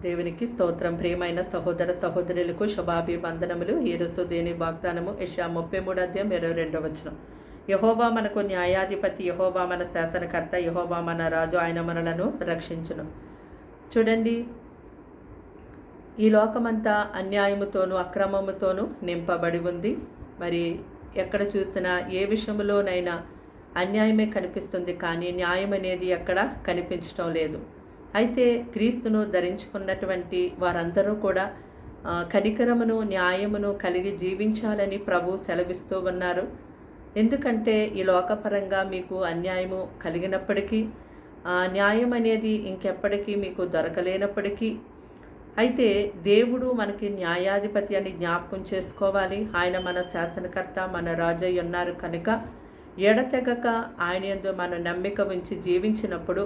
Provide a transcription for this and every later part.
దేవునికి స్తోత్రం. ప్రియమైన సహోదర సహోదరులకు శుభాభివందనములు. ఈరోజు దేని వాగ్దానము యెషయా 33:22. యెహోవా మనకు న్యాయాధిపతి, యెహోవా మన శాసనకర్త, యెహోవా మన రాజు, ఆయన మనలను రక్షించును. చూడండి, ఈ లోకమంతా అన్యాయముతోనూ అక్రమముతోనూ నింపబడి ఉంది. మరి ఎక్కడ చూసినా ఏ విషయంలోనైనా అన్యాయమే కనిపిస్తుంది, కానీ న్యాయం అనేది ఎక్కడ కనిపించడం లేదు. అయితే క్రీస్తును ధరించుకున్నటువంటి వారందరూ కూడా కనికరమును న్యాయమును కలిగి జీవించాలని ప్రభు సెలవిస్తూ ఉన్నారు. ఎందుకంటే ఈ లోకపరంగా మీకు అన్యాయము కలిగినప్పటికీ, న్యాయం అనేది ఇంకెప్పటికీ మీకు దొరకలేనప్పటికీ, అయితే దేవుడు మనకి న్యాయాధిపతి అని జ్ఞాపకం చేసుకోవాలి. ఆయన మన శాసనకర్త, మన రాజు అయి ఉన్నారు కనుక ఎడతెగక ఆయన యందు మన నమ్మిక ఉంచి జీవించినప్పుడు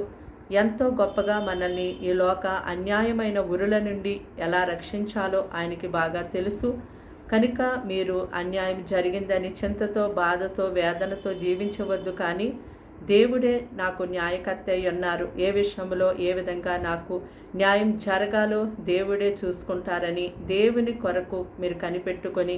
ఎంతో గొప్పగా మనల్ని ఈ లోక అన్యాయమైన ఉరుల నుండి ఎలా రక్షించాలో ఆయనకి బాగా తెలుసు. కనుక మీరు అన్యాయం జరిగిందని చింతతో, బాధతో, వేదనతో జీవించవద్దు. కానీ దేవుడే నాకు న్యాయకర్త అయి ఉన్నారు, ఏ విషయంలో ఏ విధంగా నాకు న్యాయం జరగాలో దేవుడే చూసుకుంటారని దేవుని కొరకు మీరు కనిపెట్టుకొని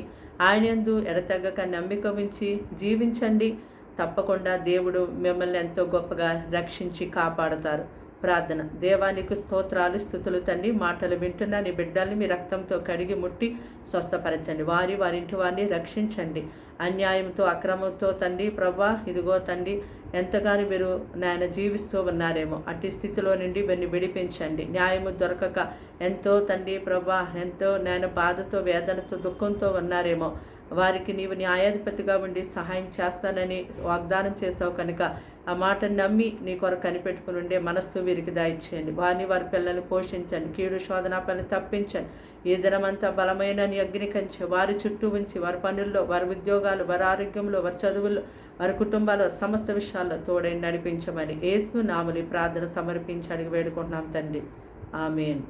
ఆయన యందు ఎడతెగక నమ్మిక ఉంచి జీవించండి. తప్పకుండా దేవుడు మిమ్మల్ని ఎంతో గొప్పగా రక్షించి కాపాడుతారు. ప్రార్థన. దేవానికి స్తోత్రాలు, స్తుతులు తండ్రి. మాటలు వింటున్న నీ బిడ్డల్ని మీ రక్తంతో కడిగి ముట్టి స్వస్థపరచండి. వారింటి వారిని రక్షించండి. అన్యాయంతో అక్రమంతో తండ్రి ప్రభా, ఇదిగో తండ్రి, ఎంతగానో మీరు నాయన జీవిస్తూ ఉన్నారేమో అట్టి స్థితిలో నుండి వీరిని విడిపించండి. న్యాయము దొరకక ఎంతో తండ్రి ప్రభా, ఎంతో నాయన బాధతో, వేదనతో, దుఃఖంతో ఉన్నారేమో వారికి నీవు న్యాయాధిపతిగా ఉండి సహాయం చేస్తానని వాగ్దానం చేసావు కనుక ఆ మాటను నమ్మి నీ కొరకు కనిపెట్టుకుని ఉండే మనస్సు వీరికి దాయిచ్చేయండి. వారి పిల్లల్ని పోషించండి. కీడు శోధన పని తప్పించండి. ఈ దినమంతా బలమైన నీ అగ్ని కంచె వారి చుట్టూ ఉంచి వారి పనుల్లో, వారి ఉద్యోగాలు, వారి ఆరోగ్యంలో, వారి చదువుల్లో, వారి కుటుంబాల్లో సమస్త విషయాల్లో తోడై నడిపించమని యేసు నామములో ప్రార్థన సమర్పించి అడిగి వేడుకుంటున్నాం తండ్రి. ఆమేన్.